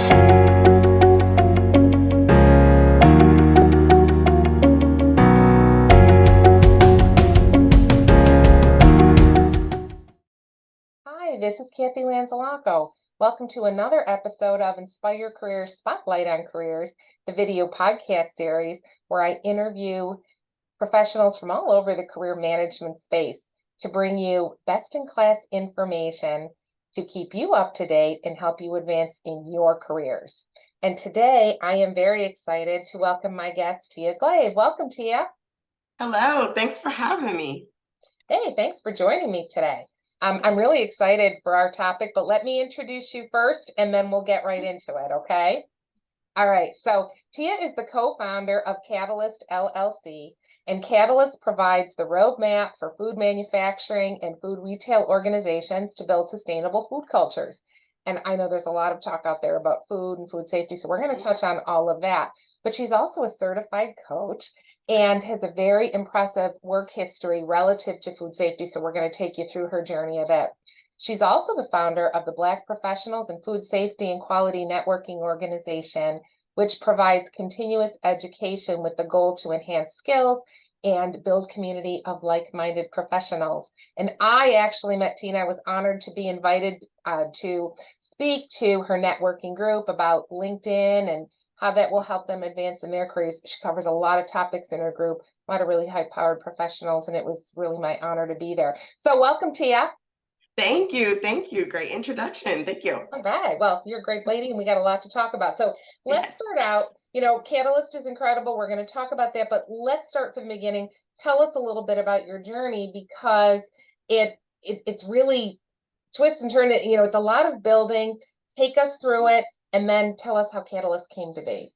Hi, this is Kathy Lanzalaco. Welcome to another episode of Inspire Careers Spotlight on Careers, the video podcast series where I interview professionals from all over the career management space to bring you best-in-class information to keep you up to date and help you advance in your careers. And today I am very excited to welcome my guest, Tia Glave. Welcome, Tia. Hello, thanks for having me. Hey, thanks for joining me today. I'm really excited for our topic, but let me introduce you first and then we'll get right into it, okay? All right, so Tia is the co-founder of Catalyst LLC, and Catalyst provides the roadmap for food manufacturing and food retail organizations to build sustainable food cultures. And I know there's a lot of talk out there about food and food safety, so we're going to touch on all of that. But she's also a certified coach and has a very impressive work history relative to food safety. So we're going to take you through her journey a bit. She's also the founder of the Black Professionals in Food Safety and Quality Networking Organization, which provides continuous education with the goal to enhance skills and build community of like-minded professionals. And I actually met Tina. I was honored to be invited to speak to her networking group about LinkedIn and how that will help them advance in their careers. She covers a lot of topics in her group, a lot of really high-powered professionals, and it was really my honor to be there. So welcome, Tia. Thank you. Great introduction. Thank you. All right. Well, you're a great lady, and we got a lot to talk about. So let's start out. Catalyst is incredible. We're going to talk about that, but let's start from the beginning. Tell us a little bit about your journey, because it's really twist and turn. It's a lot of building. Take us through it, and then tell us how Catalyst came to be.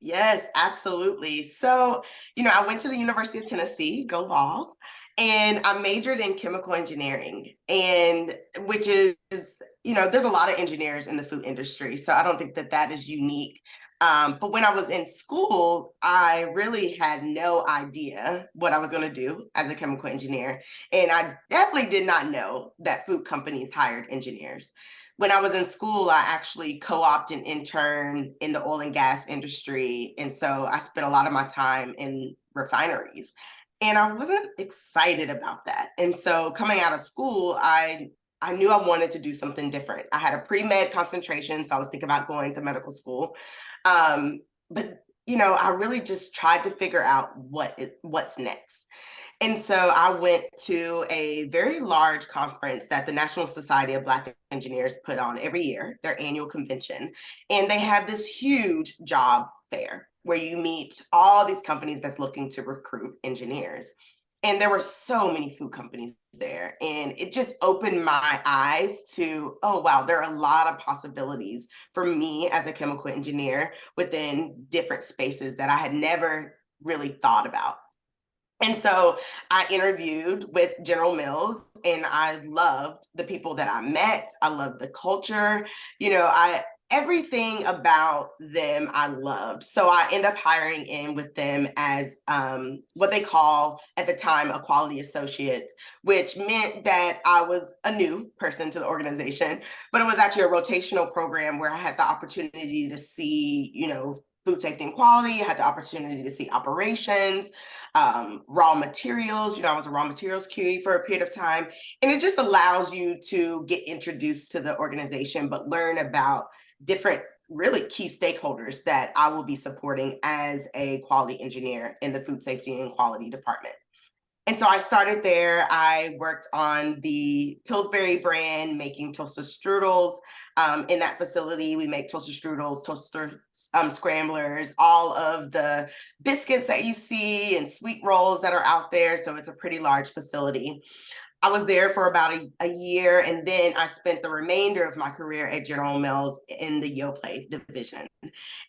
Yes, absolutely. So, I went to the University of Tennessee, go Vols, and I majored in chemical engineering, and which is, there's a lot of engineers in the food industry, so I don't think that is unique. But when I was in school, I really had no idea what I was going to do as a chemical engineer. And I definitely did not know that food companies hired engineers. When I was in school, I actually co-opted and interned in the oil and gas industry. And so I spent a lot of my time in refineries. And I wasn't excited about that. And so coming out of school, I knew I wanted to do something different. I had a pre-med concentration, so I was thinking about going to medical school. But I really just tried to figure out what's next. And so I went to a very large conference that the National Society of Black Engineers put on every year, their annual convention. And they have this huge job fair where you meet all these companies that's looking to recruit engineers. And there were so many food companies there. And it just opened my eyes to, oh, wow, there are a lot of possibilities for me as a chemical engineer within different spaces that I had never really thought about. And so I interviewed with General Mills, and I loved the people that I met. I loved the culture. Everything about them I loved. So I ended up hiring in with them as what they call at the time a quality associate, which meant that I was a new person to the organization, but it was actually a rotational program where I had the opportunity to see, food safety and quality. I had the opportunity to see operations, raw materials. I was a raw materials QE for a period of time. And it just allows you to get introduced to the organization, but learn about different really key stakeholders that I will be supporting as a quality engineer in the food safety and quality department. And so I started there. I worked on the Pillsbury brand, making toaster strudels. In that facility, we make toaster strudels, toaster scramblers, all of the biscuits that you see and sweet rolls that are out there. So it's a pretty large facility. I was there for about a year, and then I spent the remainder of my career at General Mills in the Yoplait division.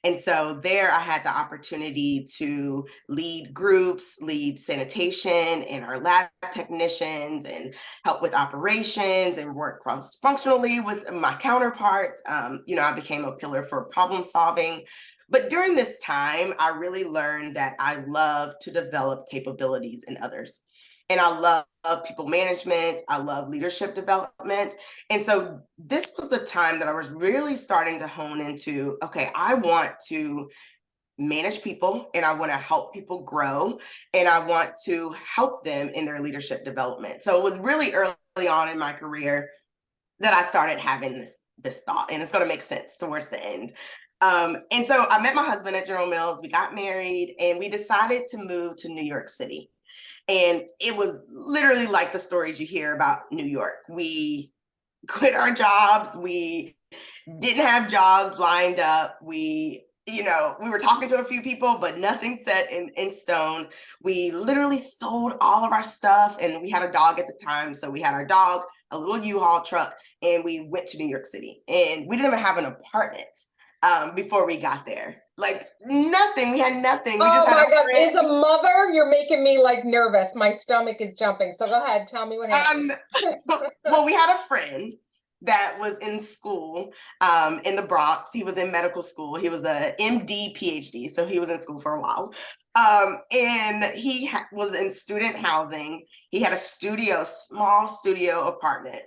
And so there I had the opportunity to lead groups, lead sanitation and our lab technicians, and help with operations and work cross-functionally with my counterparts. I became a pillar for problem solving. But during this time, I really learned that I love to develop capabilities in others. and I love people management. I love leadership development. And so this was the time that I was really starting to hone into, okay, I want to manage people and I want to help people grow and I want to help them in their leadership development. So it was really early on in my career that I started having this thought, and it's going to make sense towards the end. And so I met my husband at General Mills. We got married and we decided to move to New York City. And it was literally like the stories you hear about New York. We quit our jobs. We didn't have jobs lined up. We were talking to a few people, but nothing set in stone. We literally sold all of our stuff, and we had a dog at the time. So we had our dog, a little U-Haul truck, and we went to New York City. And we didn't even have an apartment before we got there. Like nothing. We had nothing. We Oh just had my a God. friend. As a mother, you're making me like nervous. My stomach is jumping. So go ahead. Tell me what happened. Well, we had a friend that was in school in the Bronx. He was in medical school. He was a MD, PhD, so he was in school for a while. And he was in student housing. He had a studio, small studio apartment.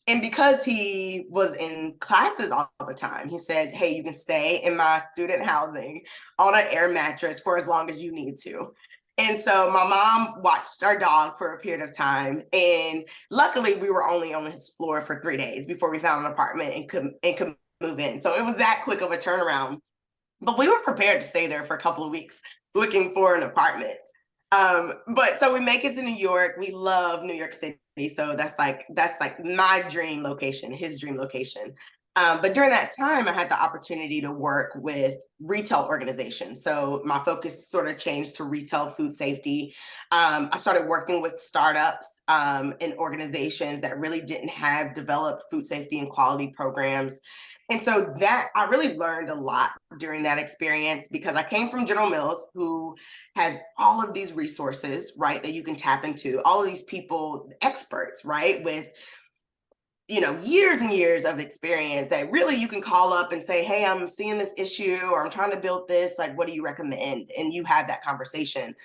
And because he was in classes all the time, he said, hey, you can stay in my student housing on an air mattress for as long as you need to. And so my mom watched our dog for a period of time. And luckily, we were only on his floor for 3 days before we found an apartment and could move in. So it was that quick of a turnaround. But we were prepared to stay there for a couple of weeks looking for an apartment. But so we make it to New York. We love New York City. So that's like my dream location, his dream location. But during that time, I had the opportunity to work with retail organizations. So my focus sort of changed to retail food safety. I started working with startups and organizations that really didn't have developed food safety and quality programs. And so that I really learned a lot during that experience because I came from General Mills, who has all of these resources, right, that you can tap into, all of these people, experts, right, with years and years of experience that really you can call up and say, hey, I'm seeing this issue or I'm trying to build this, like, what do you recommend? And you have that conversation.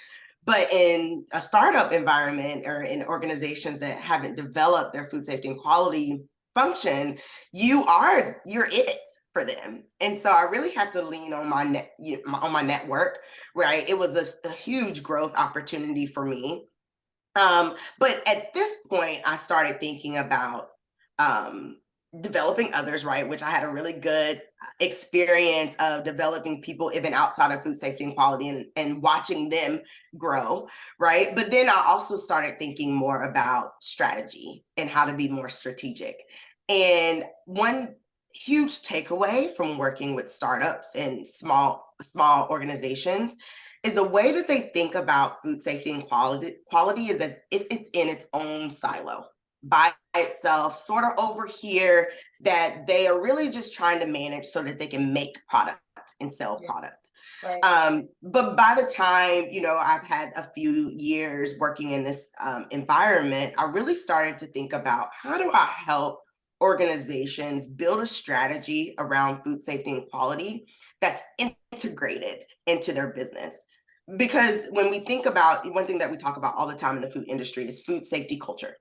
But in a startup environment or in organizations that haven't developed their food safety and quality function, you're it for them. And so I really had to lean on my network, right? It was a huge growth opportunity for me. But at this point, I started thinking about developing others, right? Which I had a really good experience of developing people even outside of food safety and quality and watching them grow, right? But then I also started thinking more about strategy and how to be more strategic. And one huge takeaway from working with startups and small organizations is the way that they think about food safety and quality is as if it's in its own silo by itself, sort of over here, that they are really just trying to manage so that they can make product and sell product. Right. But by the time, I've had a few years working in this environment, I really started to think about how do I help organizations build a strategy around food safety and quality that's integrated into their business. Because when we think about, one thing that we talk about all the time in the food industry is food safety culture.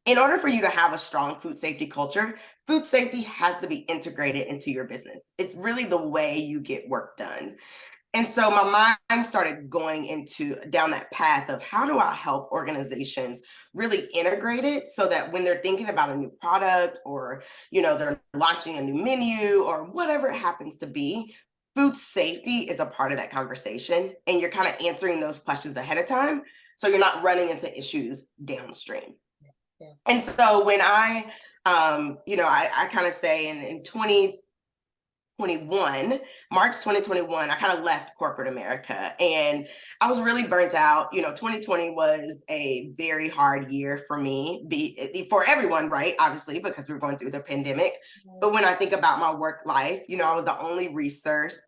In order for you to have a strong food safety culture, food safety has to be integrated into your business. It's really the way you get work done. And so my mind started going down that path of how do I help organizations really integrate it so that when they're thinking about a new product or, they're launching a new menu or whatever it happens to be, food safety is a part of that conversation. And you're kind of answering those questions ahead of time. So you're not running into issues downstream. Yeah. And so when I kind of say in 2021, March 2021, I kind of left corporate America and I was really burnt out. 2020 was a very hard year for me, for everyone, right? Obviously, because we were going through the pandemic. Mm-hmm. But when I think about my work life, I was the only resource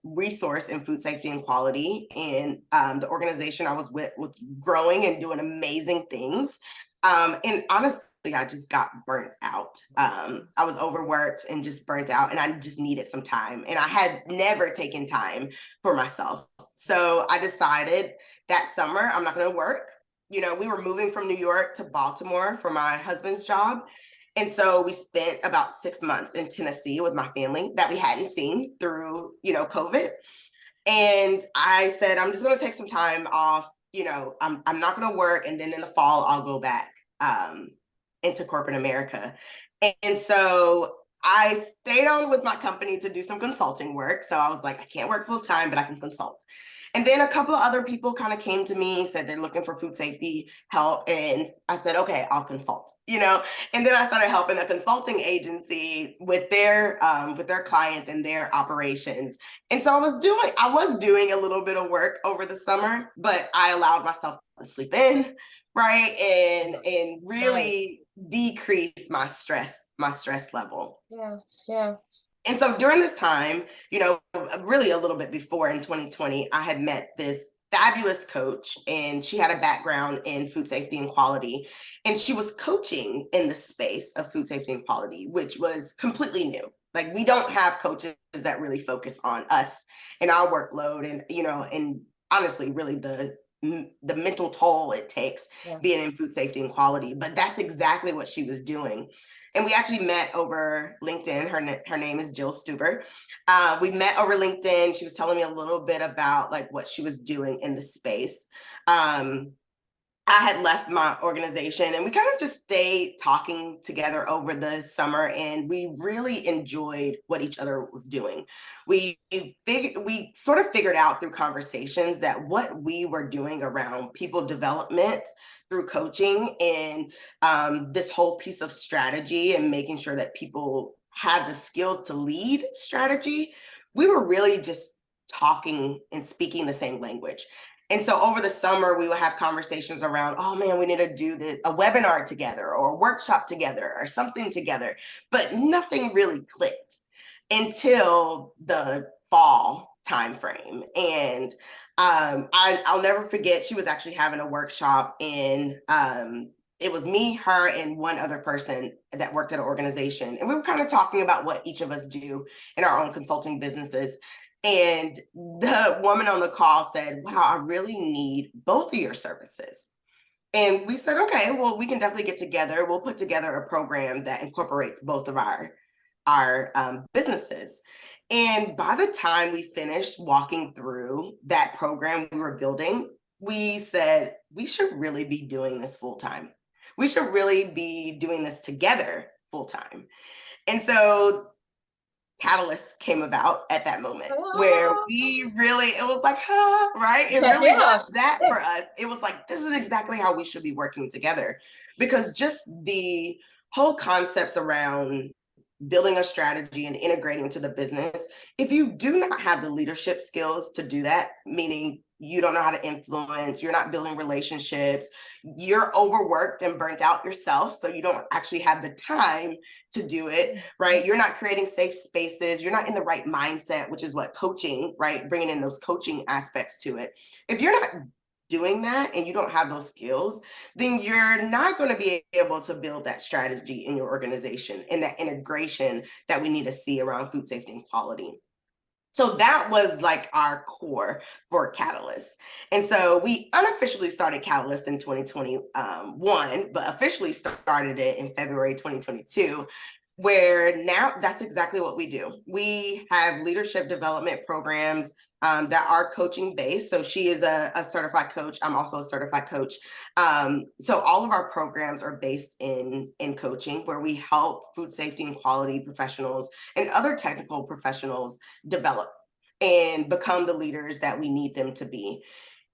in food safety and quality. And the organization I was with was growing and doing amazing things. And honestly, I just got burnt out. I was overworked and just burnt out, and I just needed some time. And I had never taken time for myself. So I decided that summer, I'm not going to work. we were moving from New York to Baltimore for my husband's job. And so we spent about 6 months in Tennessee with my family that we hadn't seen through, COVID. And I said, I'm just going to take some time off. I'm not going to work. And then in the fall, I'll go back into corporate America. And so I stayed on with my company to do some consulting work. So I was like, I can't work full time, but I can consult. And then a couple of other people kind of came to me, said they're looking for food safety help. And I said, okay, I'll consult, And then I started helping a consulting agency with their clients and their operations. And so I was doing a little bit of work over the summer, but I allowed myself to sleep in, right? And really decrease my stress level. Yeah. And so during this time, really a little bit before in 2020, I had met this fabulous coach, and she had a background in food safety and quality. And she was coaching in the space of food safety and quality, which was completely new. Like, we don't have coaches that really focus on us and our workload and, and honestly, really the mental toll it takes being in food safety and quality. But that's exactly what she was doing. And we actually met over LinkedIn. Her name is Jill Stuber. We met over LinkedIn. She was telling me a little bit about like what she was doing in the space. I had left my organization, and we kind of just stayed talking together over the summer, and we really enjoyed what each other was doing. We sort of figured out through conversations that what we were doing around people development through coaching and this whole piece of strategy and making sure that people have the skills to lead strategy, we were really just talking and speaking the same language. And so over the summer, we would have conversations around, oh man, we need to do a webinar together or a workshop together or something together. But nothing really clicked until the fall timeframe. And I'll never forget, she was actually having a workshop, and it was me, her, and one other person that worked at an organization. And we were kind of talking about what each of us do in our own consulting businesses. And the woman on the call said, wow, I really need both of your services. And we said, okay, well, we can definitely get together. We'll put together a program that incorporates both of our businesses. And by the time we finished walking through that program we were building, we said, we should really be doing this full time. We should really be doing this together full time. And so Catalyst came about at that moment where it was like, right? It really was that for us. It was like, this is exactly how we should be working together, because just the whole concepts around building a strategy and integrating into the business, if you do not have the leadership skills to do that, meaning you don't know how to influence, you're not building relationships, you're overworked and burnt out yourself, so you don't actually have the time to do it, right? You're not creating safe spaces, you're not in the right mindset, which is what coaching, right? Bringing in those coaching aspects to it. If you're not doing that and you don't have those skills, then you're not going to be able to build that strategy in your organization and that integration that we need to see around food safety and quality. So that was like our core for Catalyst. And so we unofficially started Catalyst in 2021, but officially started it in February 2022, where now that's exactly what we do. We have leadership development programs that are coaching based. So she is a certified coach. I'm also a certified coach. So all of our programs are based in coaching, where we help food safety and quality professionals and other technical professionals develop and become the leaders that we need them to be.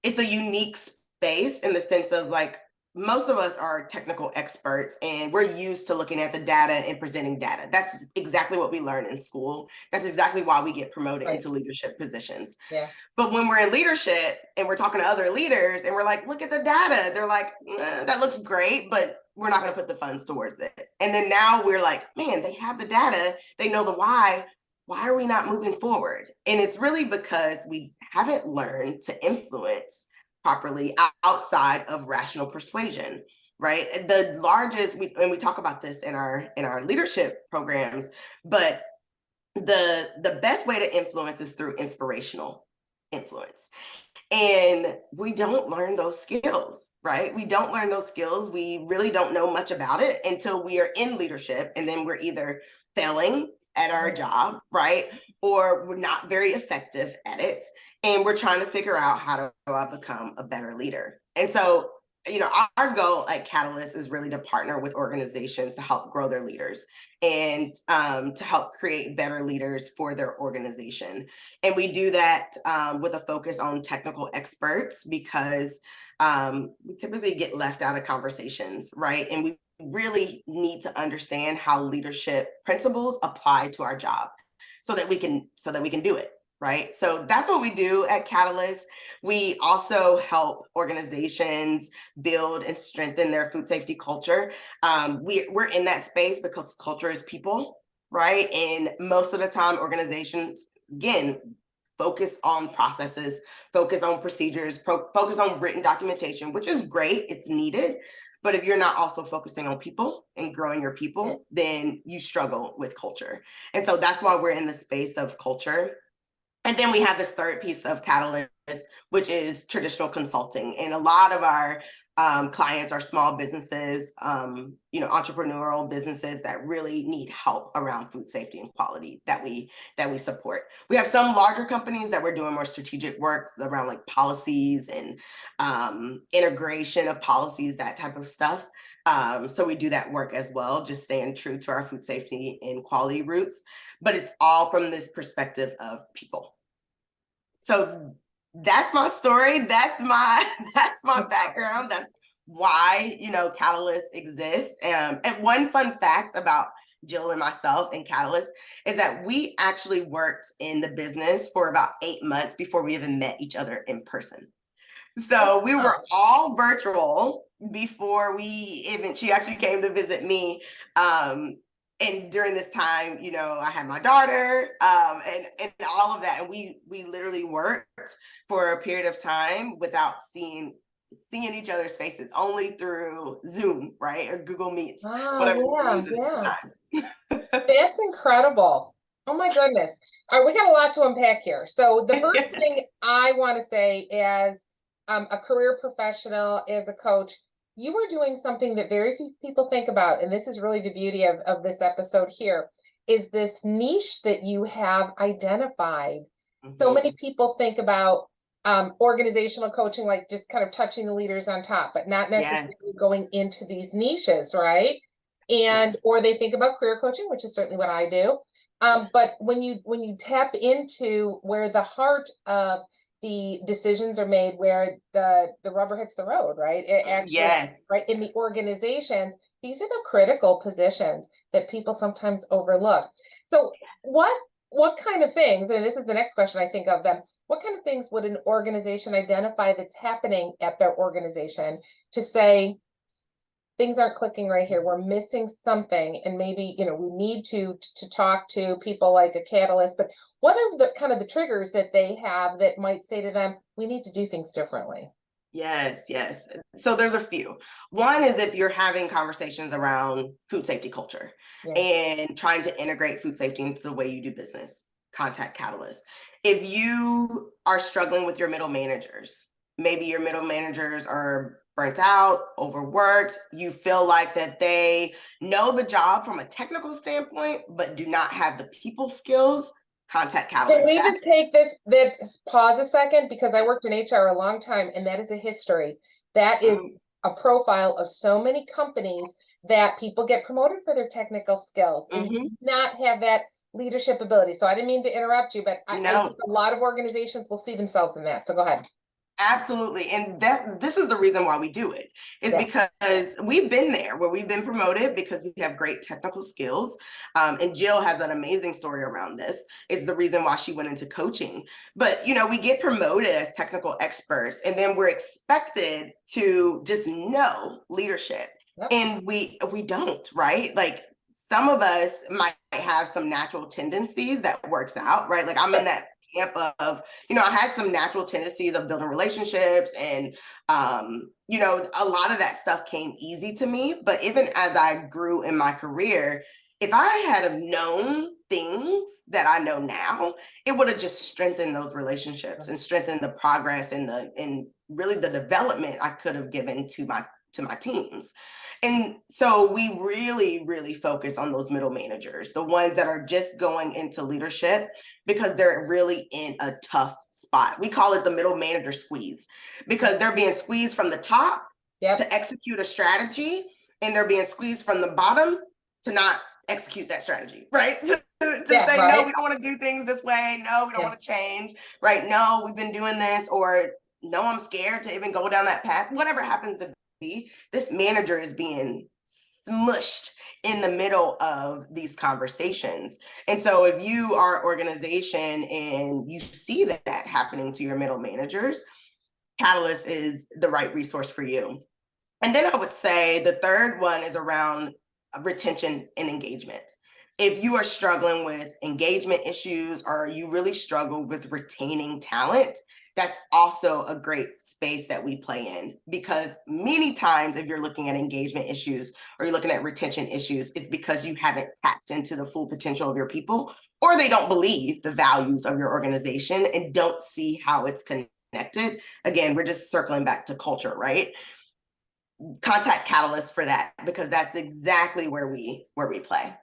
It's a unique space in the sense of, like, most of us are technical experts and we're used to looking at the data and presenting data. That's exactly what we learn in school. That's exactly why we get promoted into leadership positions. Yeah. But when we're in leadership and we're talking to other leaders and we're like, look at the data, they're like, that looks great, but we're not going to put the funds towards it. And then now we're like, man, they have the data, they know the why. Why are we not moving forward? And it's really because we haven't learned to influence properly outside of rational persuasion, right? The largest, and we talk about this in our leadership programs, but the best way to influence is through inspirational influence. And we don't learn those skills, right? We don't learn those skills. We really don't know much about it until we are in leadership. And then we're either failing at our job, right? Or we're not very effective at it. And we're trying to figure out how to become a better leader. And so, our goal at Catalyst is really to partner with organizations to help grow their leaders and to help create better leaders for their organization. And we do that with a focus on technical experts because we typically get left out of conversations, right? And we really need to understand how leadership principles apply to our job so that we can do it. Right. So that's what we do at Catalyst. We also help organizations build and strengthen their food safety culture. We're in that space because culture is people, right? And most of the time, organizations, again, focus on processes, focus on procedures, focus on written documentation, which is great. It's needed. But if you're not also focusing on people and growing your people, then you struggle with culture. And so that's why we're in the space of culture. And then we have this third piece of Catalyst, which is traditional consulting. And a lot of our clients are small businesses, entrepreneurial businesses that really need help around food safety and quality that we support. We have some larger companies that we're doing more strategic work around like policies and integration of policies, that type of stuff. So we do that work as well, just staying true to our food safety and quality roots. But it's all from this perspective of people. So that's my story. That's my background. That's why, Catalyst exists. And one fun fact about Jill and myself and Catalyst is that we actually worked in the business for about 8 months before we even met each other in person. So we were all virtual before she actually came to visit me. And during this time, I had my daughter and all of that. And we literally worked for a period of time without seeing each other's faces, only through Zoom, right? Or Google Meets, whatever we were using at the time. That's incredible. Oh my goodness. All right, we got a lot to unpack here. So the first thing I want to say as a career professional, as a coach, you were doing something that very few people think about, and this is really the beauty of this episode here, is this niche that you have identified. So many people think about organizational coaching, like just kind of touching the leaders on top, but not necessarily going into these niches, right? And or they think about career coaching, which is certainly what I do. But when you tap into where the heart of the decisions are made, where the rubber hits the road, right? It actually, right in the organizations, these are the critical positions that people sometimes overlook. So what kind of things, and this is the next question I think of them, what kind of things would an organization identify that's happening at their organization to say, things aren't clicking right here, we're missing something, and maybe, we need to talk to people like a Catalyst, but what are the kind of the triggers that they have that might say to them, we need to do things differently? Yes. So there's a few. One is if you're having conversations around food safety culture and trying to integrate food safety into the way you do business, contact Catalyst. If you are struggling with your middle managers, maybe your middle managers are burnt out, overworked, you feel like that they know the job from a technical standpoint, but do not have the people skills, contact Catalyst. Can we just take this pause a second, because I worked in HR a long time, and that is a history. That is a profile of so many companies that people get promoted for their technical skills and do not have that leadership ability. So I didn't mean to interrupt you, but I think a lot of organizations will see themselves in that. So go ahead. Absolutely. And this is the reason why we do it, is because we've been there where we've been promoted because we have great technical skills. And Jill has an amazing story around this. It's the reason why she went into coaching. But, we get promoted as technical experts, and then we're expected to just know leadership. And we don't, right? Like, some of us might have some natural tendencies that works out, right? Like, I'm in that camp of, I had some natural tendencies of building relationships, and, a lot of that stuff came easy to me. But even as I grew in my career, if I had have known things that I know now, it would have just strengthened those relationships and strengthened the progress and really the development I could have given to my teams. And so we really, really focus on those middle managers, the ones that are just going into leadership because they're really in a tough spot. We call it the middle manager squeeze because they're being squeezed from the top to execute a strategy, and they're being squeezed from the bottom to not execute that strategy, right? to say, no, we don't want to do things this way. No, we don't want to change, right? No, we've been doing this, or no, I'm scared to even go down that path. Whatever happens to be, this manager is being smushed in the middle of these conversations. And so if you are an organization and you see that happening to your middle managers, Catalyst is the right resource for you. And then I would say the third one is around retention and engagement. If you are struggling with engagement issues or you really struggle with retaining talent, that's also a great space that we play in, because many times if you're looking at engagement issues or you're looking at retention issues, it's because you haven't tapped into the full potential of your people, or they don't believe the values of your organization and don't see how it's connected. Again, we're just circling back to culture, right? Contact Catalyst for that, because that's exactly where we play.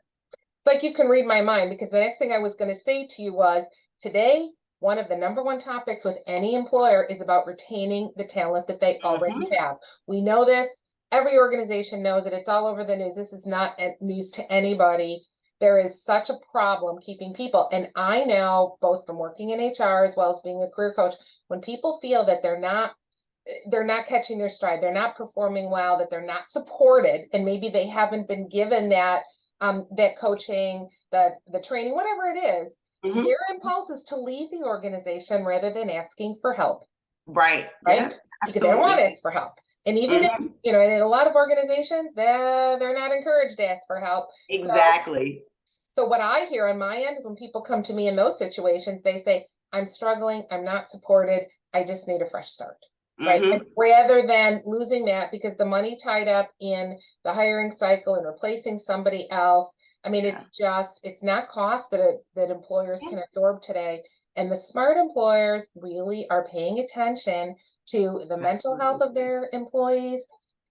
Like, you can read my mind, because the next thing I was going to say to you was, today, one of the number one topics with any employer is about retaining the talent that they already have. We know this. Every organization knows it. It's all over the news. This is not news to anybody. There is such a problem keeping people. And I know, both from working in HR as well as being a career coach, when people feel that they're not catching their stride, they're not performing well, that they're not supported, and maybe they haven't been given that that coaching, the training, whatever it is, their impulse is to leave the organization rather than asking for help. Right. Yeah, because they don't want to ask for help. And even if, in a lot of organizations, they're not encouraged to ask for help. Exactly. So what I hear on my end is, when people come to me in those situations, they say, I'm struggling, I'm not supported, I just need a fresh start. Right. And rather than losing that because the money tied up in the hiring cycle and replacing somebody else. I mean, it's not cost that employers can absorb today. And the smart employers really are paying attention to the mental health of their employees,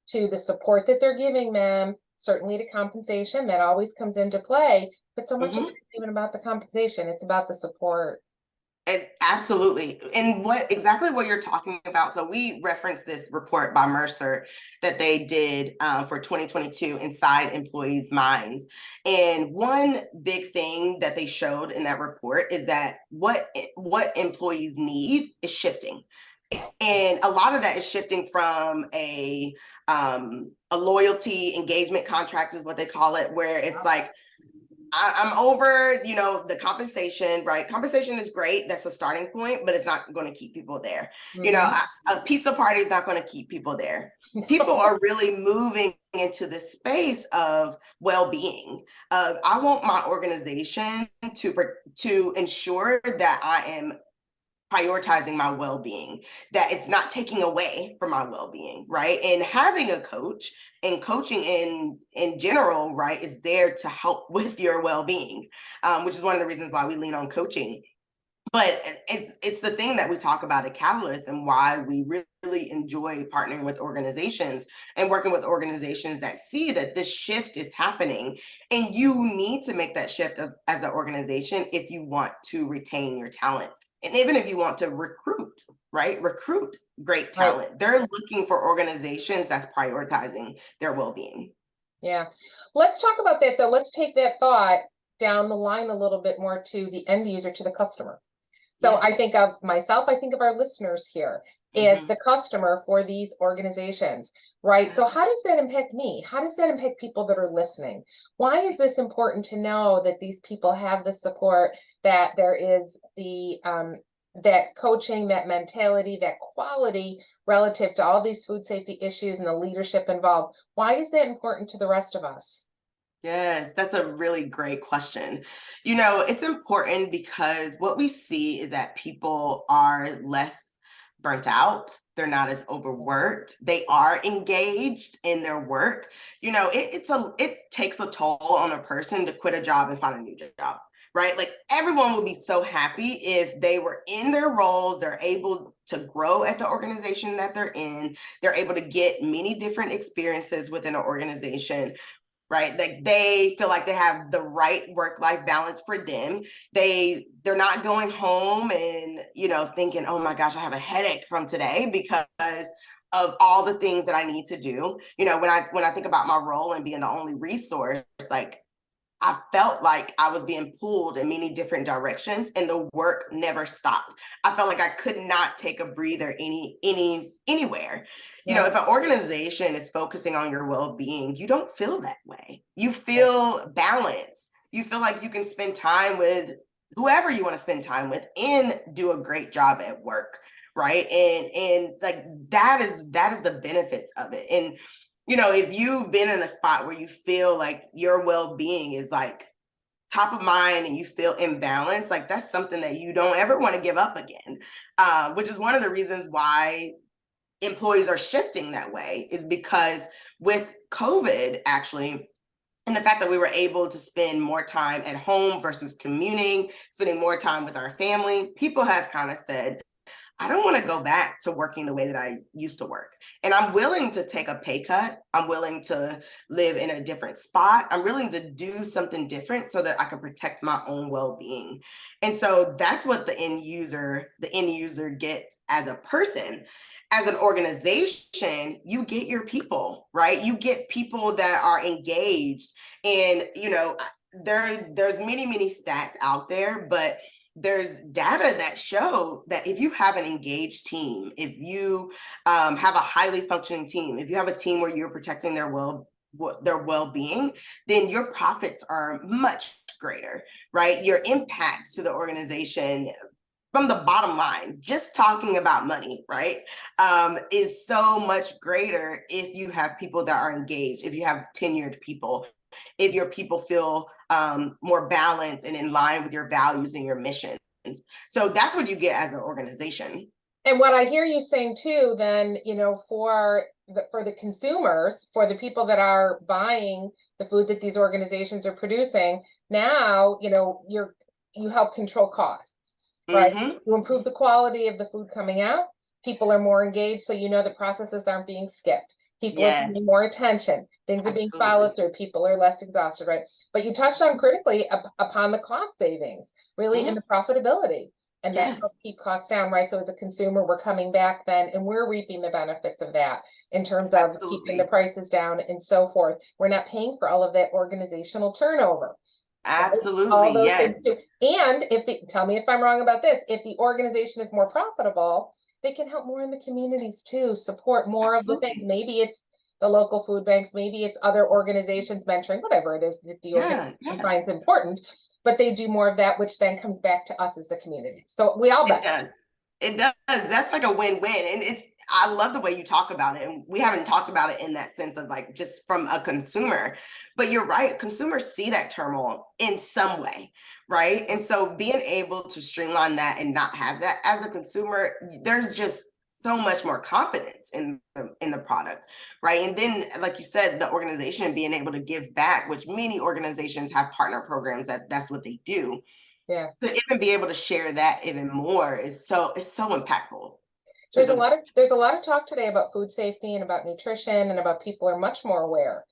to the support that they're giving them, certainly to compensation that always comes into play. But so much of it's even about the compensation. It's about the support. Absolutely. And exactly what you're talking about. So we referenced this report by Mercer that they did for 2022 inside employees' minds. And one big thing that they showed in that report is that what employees need is shifting. And a lot of that is shifting from a loyalty engagement contract is what they call it, where it's like, I'm over, the compensation, right? Compensation is great. That's a starting point, but it's not going to keep people there. A pizza party is not going to keep people there. People are really moving into this space of well-being. I want my organization to ensure that I am prioritizing my well-being, that it's not taking away from my well-being, right? And having a coach and coaching in general, right, is there to help with your well-being, which is one of the reasons why we lean on coaching. But it's the thing that we talk about at Catalyst, and why we really enjoy partnering with organizations and working with organizations that see that this shift is happening. And you need to make that shift as an organization if you want to retain your talent. And even if you want to recruit great talent, right, they're looking for organizations that's prioritizing their well-being. Yeah. Let's talk about that, though. Let's take that thought down the line a little bit more to the end user, to the customer. So I think of myself, I think of our listeners here as the customer for these organizations, right? So how does that impact me? How does that impact people that are listening? Why is this important to know that these people have the support, that there is the that coaching, that mentality, that quality relative to all these food safety issues and the leadership involved? Why is that important to the rest of us? Yes, that's a really great question. It's important because what we see is that people are less burnt out. They're not as overworked. They are engaged in their work. You know, it takes a toll on a person to quit a job and find a new job, right? Like everyone would be so happy if they were in their roles, they're able to grow at the organization that they're in, they're able to get many different experiences within an organization, right? Like they feel like they have the right work-life balance for them. They're not going home and, you know, thinking, oh my gosh, I have a headache from today because of all the things that I need to do. You know, when I think about my role and being the only resource, like I felt like I was being pulled in many different directions and the work never stopped. I felt like I could not take a breather anywhere. You know, if an organization is focusing on your well-being, you don't feel that way. You feel balance. You feel like you can spend time with whoever you want to spend time with and do a great job at work, right? And like that is the benefits of it. And you know, if you've been in a spot where you feel like your well-being is like top of mind and you feel imbalanced, like that's something that you don't ever want to give up again, which is one of the reasons why employees are shifting that way, is because with COVID actually, and the fact that we were able to spend more time at home versus commuting, spending more time with our family, people have kind of said, I don't want to go back to working the way that I used to work. And I'm willing to take a pay cut. I'm willing to live in a different spot. I'm willing to do something different so that I can protect my own well-being. And so that's what the end user gets as a person. As an organization, you get your people, right? You get people that are engaged. And, you know, there's many stats out there, but there's data that show that if you have an engaged team, if you have a highly functioning team, if you have a team where you're protecting their well-being, then your profits are much greater, right? Your impact to the organization from the bottom line, just talking about money, right, is so much greater if you have people that are engaged, if you have tenured people, if your people feel more balanced and in line with your values and your mission. So that's what you get as an organization. And what I hear you saying too, then, you know, for the consumers, for the people that are buying the food that these organizations are producing, now, you know, you help control costs, right? Mm-hmm. You improve the quality of the food coming out. People are more engaged, so you know the processes aren't being skipped. People are paying more attention. Things are being followed through. People are less exhausted, right? But you touched on critically upon the cost savings, really, and the profitability. And that helps keep costs down, right? So as a consumer, we're coming back then and we're reaping the benefits of that in terms of keeping the prices down and so forth. We're not paying for all of that organizational turnover. Absolutely, all those things too. And tell me if I'm wrong about this, if the organization is more profitable, they can help more in the communities too, support more of the things. Maybe it's the local food banks, maybe it's other organizations mentoring, whatever it is that the organization finds important, but they do more of that, which then comes back to us as the community. So we all benefit. It does. That's like a win-win. And I love the way you talk about it. And we haven't talked about it in that sense of like just from a consumer, but you're right. Consumers see that turmoil in some way, right? And so being able to streamline that and not have that as a consumer, there's just so much more confidence in the product, right? And then, like you said, the organization being able to give back, which many organizations have partner programs that's what they do. Yeah. To even be able to share that even more is so impactful. There's a lot of talk today about food safety and about nutrition and about people are much more aware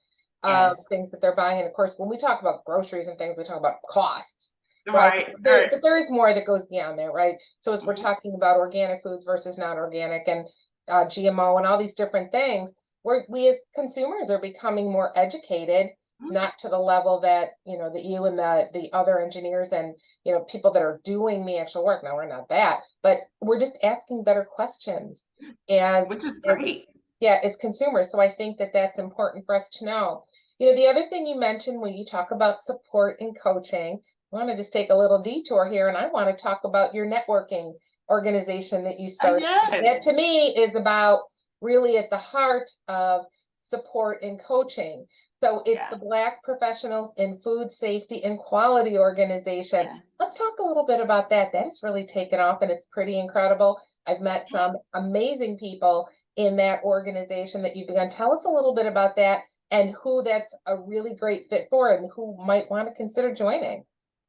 of things that they're buying. And of course, when we talk about groceries and things, we talk about costs. Right. But there is more that goes beyond there, right? So as we're talking about organic foods versus non-organic and GMO and all these different things, we as consumers are becoming more educated, not to the level that, you know, that you and the other engineers and, you know, people that are doing the actual work. Now, we're not that, but we're just asking better questions which is great. As consumers. So I think that that's important for us to know. You know, the other thing you mentioned when you talk about support and coaching, I want to just take a little detour here, and I want to talk about your networking organization that you started. That to me is about really at the heart of support and coaching. So it's Yeah. the Black Professionals in Food Safety and Quality Organization. Yes. Let's talk a little bit about that. That has really taken off and it's pretty incredible. I've met some amazing people in that organization that you've begun. Tell us a little bit about that and who that's a really great fit for and who might want to consider joining.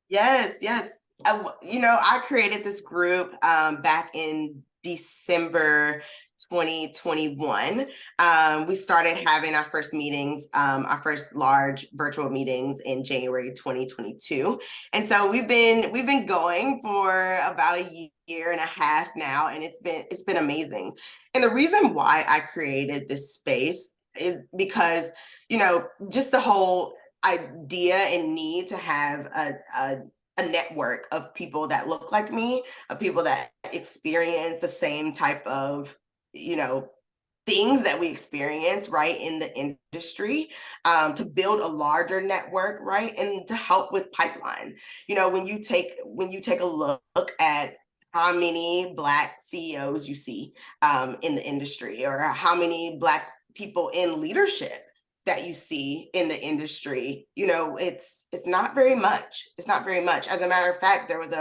Yes, yes. I created this group back in December 2021. We started having our first meetings, our first large virtual meetings in January 2022. And so we've been going for about a year and a half now, and it's been amazing. And the reason why I created this space is because, just the whole idea and need to have a network of people that look like me, of people that experience the same type of, things that we experience, right, in the industry, to build a larger network, right, and to help with pipeline. When you take a look at how many Black CEOs you see in the industry, or how many Black people in leadership that you see in the industry, it's not very much. It's not very much. As a matter of fact, there was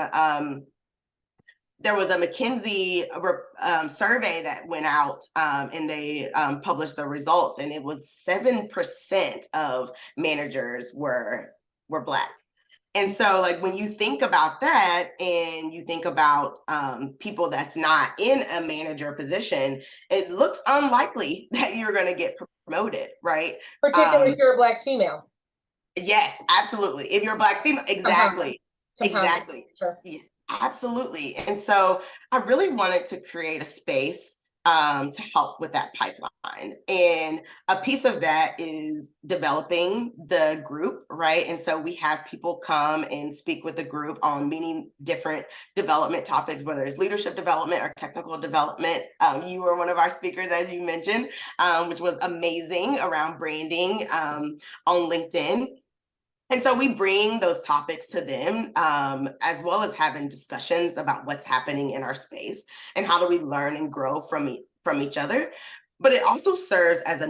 a McKinsey survey that went out, and they published the results, and it was 7% of managers were Black. And so, like, when you think about that and you think about people that's not in a manager position, it looks unlikely that you're going to get promoted, right? Particularly if you're a Black female. Yes, absolutely. If you're a Black female, exactly. Exactly. Sure. Yeah, absolutely. And so I really wanted to create a space to help with that pipeline. And a piece of that is developing the group, right? And so we have people come and speak with the group on many different development topics, whether it's leadership development or technical development. You were one of our speakers, as you mentioned, which was amazing, around branding on LinkedIn. And so we bring those topics to them, as well as having discussions about what's happening in our space and how do we learn and grow from each other. But it also serves as a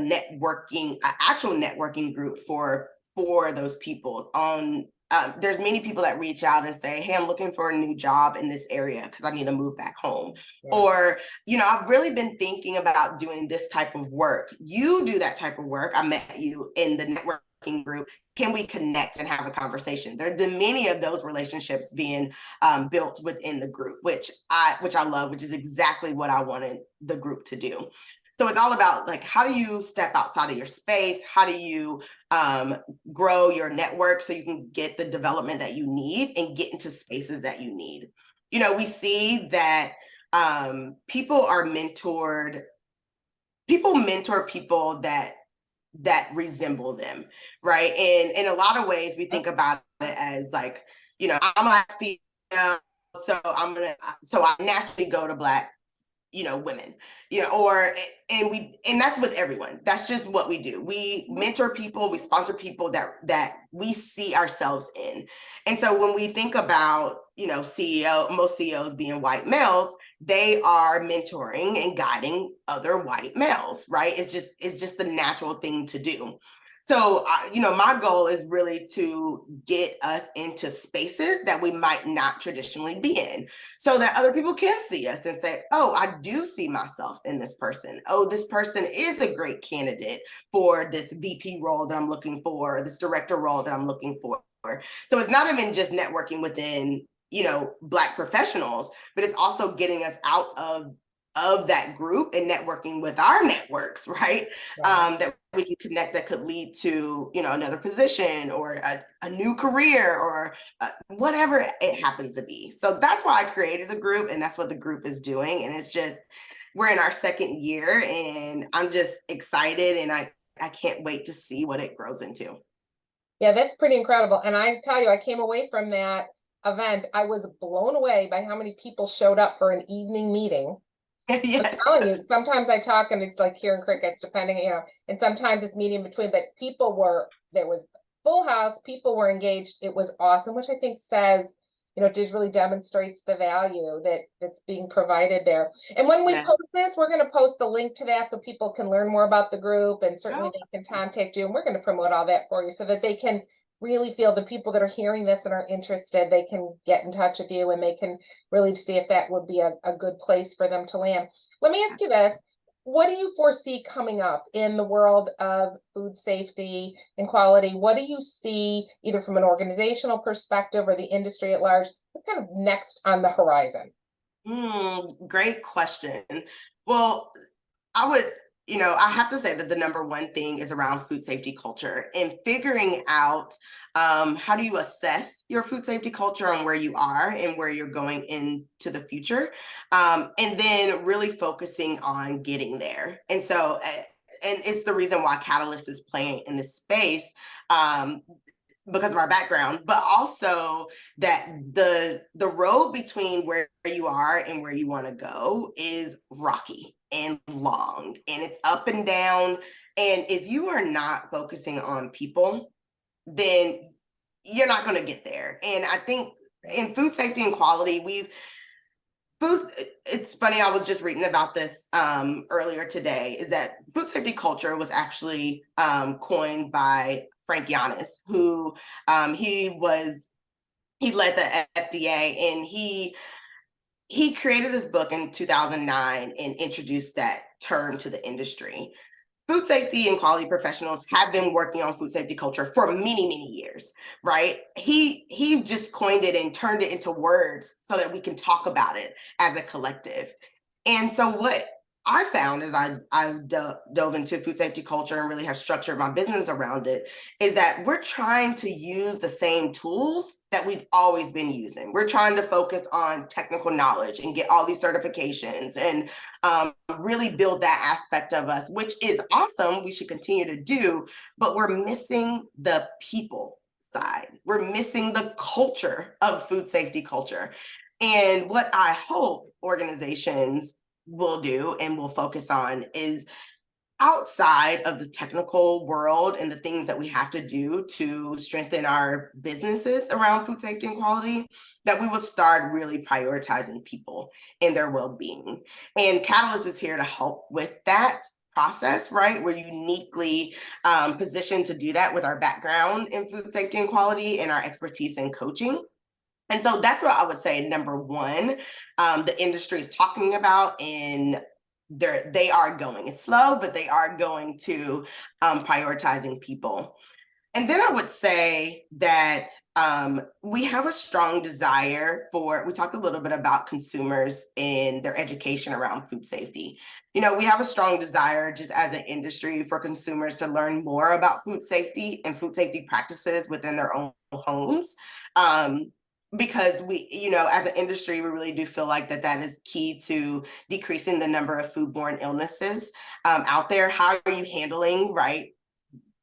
actual networking group for those people. There's many people that reach out and say, "Hey, I'm looking for a new job in this area because I need to move back home." Yeah. Or, I've really been thinking about doing this type of work. You do that type of work. I met you in the networking group. Can we connect and have a conversation? There have been many of those relationships being built within the group, which I love, which is exactly what I wanted the group to do. So it's all about, like, how do you step outside of your space? How do you grow your network so you can get the development that you need and get into spaces that you need? We see that people mentor people that resemble them, right? And in a lot of ways, we think about it as, like, I'm a female, so I naturally go to Black women, and that's with everyone. That's just what we do. We mentor people, we sponsor people that we see ourselves in. And so when we think about, most CEOs being white males, they are mentoring and guiding other white males, right? It's just the natural thing to do. So, my goal is really to get us into spaces that we might not traditionally be in, so that other people can see us and say, "Oh, I do see myself in this person. Oh, this person is a great candidate for this VP role that I'm looking for, or this director role that I'm looking for." So it's not even just networking within, Black professionals, but it's also getting us out of that group and networking with our networks, right? That we can connect, that could lead to, another position or a new career, or whatever it happens to be. So that's why I created the group, and that's what the group is doing. And it's just, we're in our second year, and I'm just excited, and I can't wait to see what it grows into. Yeah, that's pretty incredible. And I tell you, I came away from that event, I was blown away by how many people showed up for an evening meeting. Yes. I'm telling you, sometimes I talk and it's like hearing crickets, depending, and sometimes it's meeting between, but there was full house, people were engaged. It was awesome, which I think says just really demonstrates the value that's being provided there. And when we Yes. post this, we're going to post the link to that so people can learn more about the group, and certainly Oh, they can contact you, and we're going to promote all that for you so that they can really feel, the people that are hearing this and are interested, they can get in touch with you and they can really see if that would be a good place for them to land. Let me ask you this. What do you foresee coming up in the world of food safety and quality? What do you see, either from an organizational perspective or the industry at large, what's kind of next on the horizon? Great question. Well, I have to say that the number one thing is around food safety culture and figuring out how do you assess your food safety culture and where you are and where you're going into the future. And then really focusing on getting there. And so, and it's the reason why Catalyst is playing in this space. Because of our background, but also that the road between where you are and where you want to go is rocky and long, and it's up and down. And if you are not focusing on people, then you're not going to get there. And I think in food safety and quality, it's funny, I was just reading about this earlier today, is that food safety culture was actually coined by Frank Giannis, who he led the FDA, and he created this book in 2009 and introduced that term to the industry. Food safety and quality professionals have been working on food safety culture for many, many years, right? He just coined it and turned it into words so that we can talk about it as a collective. And so what I found as I dove into food safety culture and really have structured my business around it is that we're trying to use the same tools that we've always been using. We're trying to focus on technical knowledge and get all these certifications and really build that aspect of us, which is awesome. We should continue to do, but we're missing the people side. We're missing the culture of food safety culture. And what I hope organizations will do and will focus on is, outside of the technical world and the things that we have to do to strengthen our businesses around food safety and quality, that we will start really prioritizing people and their well-being. And Catalyst is here to help with that process, right? We're uniquely positioned to do that with our background in food safety and quality and our expertise in coaching. And so that's what I would say, number one, the industry is talking about, and they are going. It's slow, but they are going to prioritizing people. And then I would say that we have a strong desire we talked a little bit about consumers and their education around food safety. We have a strong desire just as an industry for consumers to learn more about food safety and food safety practices within their own homes. Because as an industry, we really do feel like that is key to decreasing the number of foodborne illnesses out there. How are you handling, right,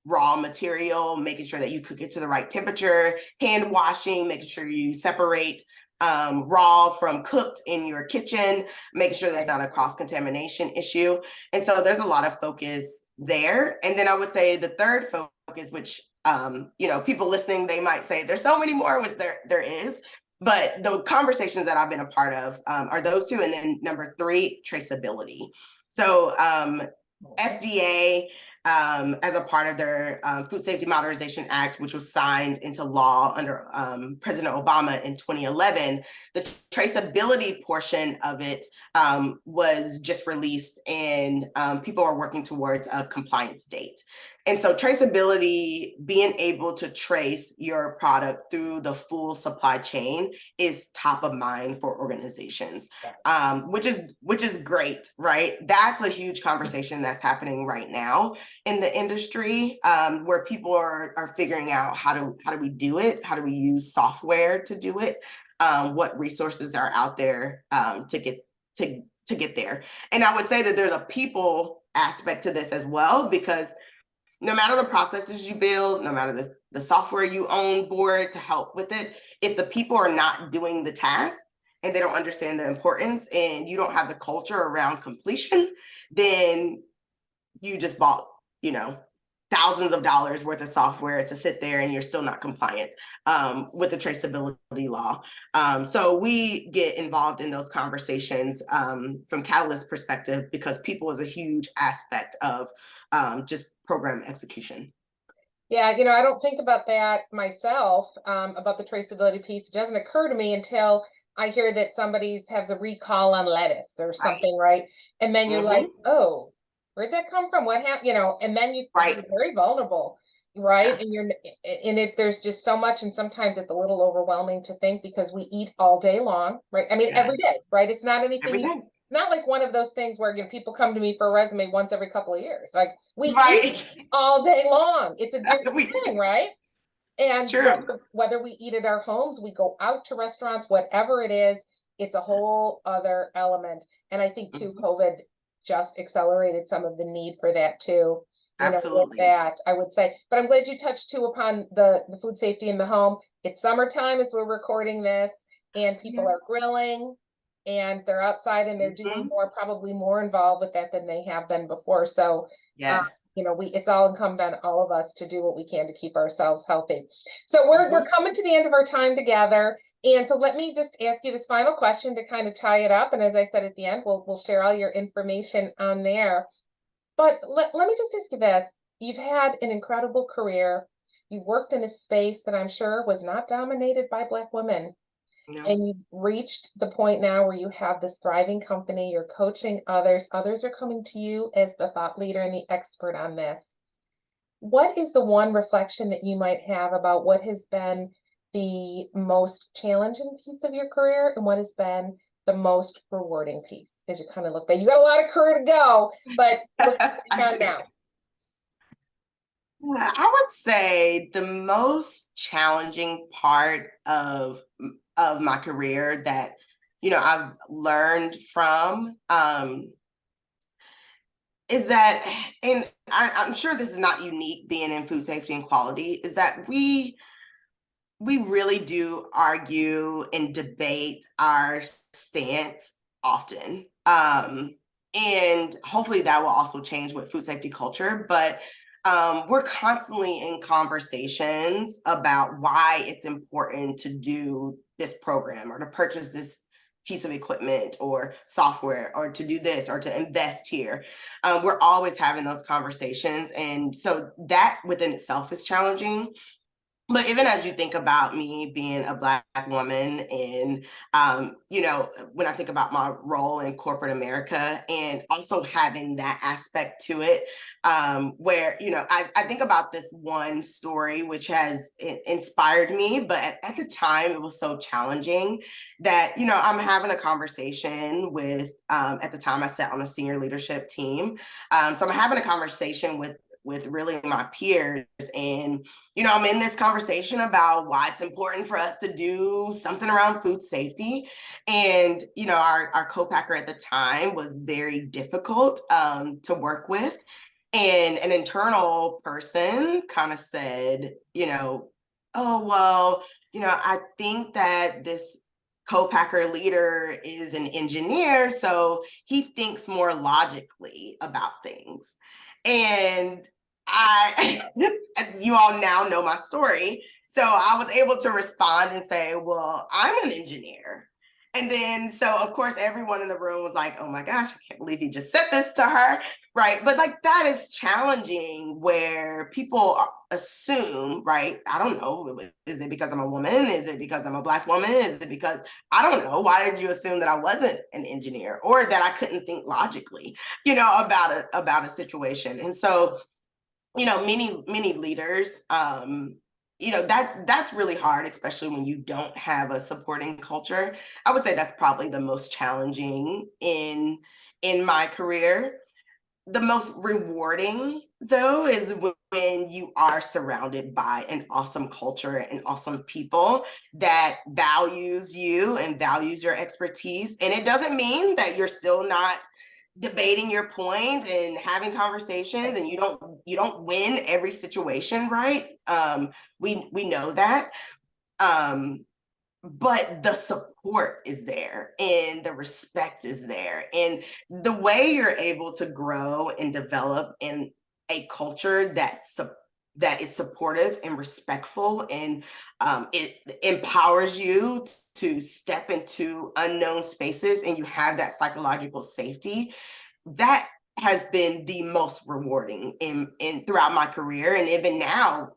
raw material, making sure that you cook it to the right temperature, hand washing, making sure you separate raw from cooked in your kitchen, making sure there's not a cross-contamination issue. And so there's a lot of focus there. And then I would say the third focus, which people listening, they might say there's so many more, which there is, but the conversations that I've been a part of are those two. And then number three, traceability. So FDA, as a part of their Food Safety Modernization Act, which was signed into law under President Obama in 2011, the traceability portion of it was just released, and people are working towards a compliance date. And so traceability, being able to trace your product through the full supply chain, is top of mind for organizations, which is great, right? That's a huge conversation that's happening right now in the industry, where people are figuring out how do we do it? How do we use software to do it? What resources are out there to get there? And I would say that there's a people aspect to this as well, because no matter the processes you build, no matter the software you own board to help with it, if the people are not doing the task and they don't understand the importance, and you don't have the culture around completion, then you just bought, thousands of dollars worth of software to sit there and you're still not compliant with the traceability law. So we get involved in those conversations from Catalyst perspective, because people is a huge aspect of just program execution. Yeah, I don't think about that myself, about the traceability piece. It doesn't occur to me until I hear that somebody's has a recall on lettuce or something, right? And then you're like, oh, where'd that come from? What happened? And then you're very vulnerable, right? Yeah. And there's just so much, and sometimes it's a little overwhelming to think, because we eat all day long, right? I mean, every day, right? It's not anything Every day. not like one of those things where people come to me for a resume once every couple of years. Like, we eat Right. all day long. It's a different We do. thing, right? It's And true. whether we eat at our homes, we go out to restaurants, whatever it is, it's a whole other element. And I think too, COVID just accelerated some of the need for that too. With Absolutely. that, I would say. But I'm glad you touched too upon the food safety in the home. It's summertime as we're recording this, and people are grilling, and they're outside, and they're doing probably more involved with that than they have been before. So Yes. it's all incumbent on all of us to do what we can to keep ourselves healthy. So we're coming to the end of our time together. And so let me just ask you this final question to kind of tie it up. And as I said at the end, we'll share all your information on there. But let me just ask you this. You've had an incredible career. You've worked in a space that I'm sure was not dominated by Black women. No. And you've reached the point now where you have this thriving company, you're coaching others are coming to you as the thought leader and the expert on this. What is the one reflection that you might have about what has been the most challenging piece of your career, and what has been the most rewarding piece as you kind of look back? You got a lot of career to go, but look on now. I would say the most challenging part of my career that I've learned from is that, and I'm sure this is not unique being in food safety and quality, is that we really do argue and debate our stance often. And hopefully that will also change with food safety culture. But we're constantly in conversations about why it's important to do this program or to purchase this piece of equipment or software or to do this or to invest here. We're always having those conversations. And so that within itself is challenging. But even as you think about me being a Black woman and, when I think about my role in corporate America and also having that aspect to it, where, I think about this one story which has inspired me, but at the time it was so challenging that, I'm having a conversation with, at the time I sat on a senior leadership team. So I'm having a conversation with really my peers, and I'm in this conversation about why it's important for us to do something around food safety. And our co-packer at the time was very difficult to work with, and an internal person kind of said, oh well, I think that this co-packer leader is an engineer, so he thinks more logically about things. And you all now know my story. So I was able to respond and say, well, I'm an engineer. And then, so of course, everyone in the room was like, oh my gosh, I can't believe he just said this to her. Right. But like, that is challenging where people assume, right? I don't know. Is it because I'm a woman? Is it because I'm a Black woman? Is it because, I don't know. Why did you assume that I wasn't an engineer or that I couldn't think logically, about a situation? And so, many leaders, that's really hard, especially when you don't have a supporting culture. I would say that's probably the most challenging in my career. The most rewarding, though, is when you are surrounded by an awesome culture and awesome people that values you and values your expertise. And it doesn't mean that you're still not debating your point and having conversations, and you don't win every situation, right? We know that, but the support is there and the respect is there, and the way you're able to grow and develop and a culture that is supportive and respectful, and it empowers you to step into unknown spaces, and you have that psychological safety, that has been the most rewarding in throughout my career. And even now,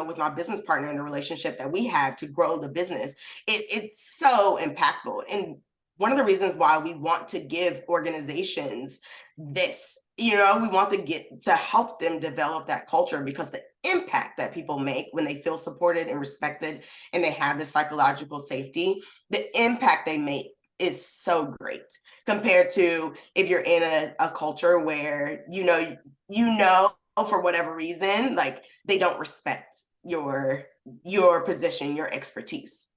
with my business partner and the relationship that we have to grow the business, it's so impactful. And one of the reasons why we want to give organizations this, we want to get to help them develop that culture, because the impact that people make when they feel supported and respected and they have this psychological safety, the impact they make is so great compared to if you're in a culture where, for whatever reason, like they don't respect your position, your expertise.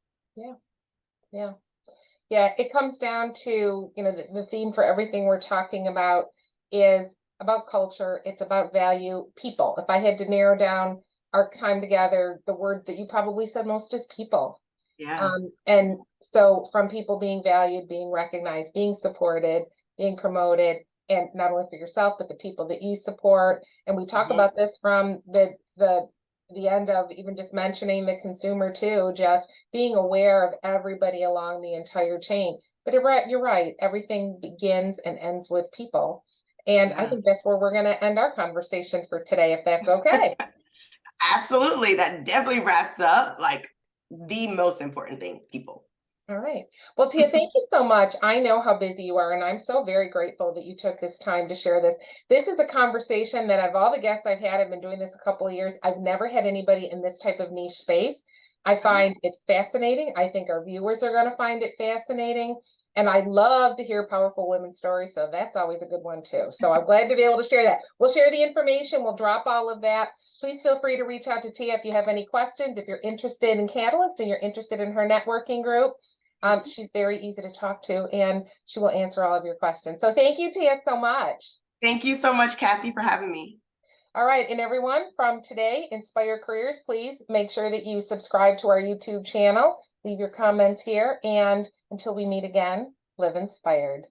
Yeah, it comes down to, the theme for everything we're talking about is about culture. It's about value, people. If I had to narrow down our time together, the word that you probably said most is people. Yeah. And so from people being valued, being recognized, being supported, being promoted, and not only for yourself, but the people that you support. And we talk about this from the end of even just mentioning the consumer too, just being aware of everybody along the entire chain. But you're right. Everything begins and ends with people. And I think that's where we're going to end our conversation for today, if that's okay. Absolutely. That definitely wraps up like the most important thing, people. All right. Well, Tia, thank you so much. I know how busy you are, and I'm so very grateful that you took this time to share this. This is a conversation that of all the guests I've had, I've been doing this a couple of years, I've never had anybody in this type of niche space. I find it fascinating. I think our viewers are going to find it fascinating. And I love to hear powerful women's stories, so that's always a good one too. So I'm glad to be able to share that. We'll share the information. We'll drop all of that. Please feel free to reach out to Tia if you have any questions. If you're interested in Catalyst and you're interested in her networking group, she's very easy to talk to, and she will answer all of your questions. So thank you, Tia, so much. Thank you so much, Kathy, for having me. All right, and everyone from today, Inspire Careers, please make sure that you subscribe to our YouTube channel, leave your comments here, and until we meet again, live inspired.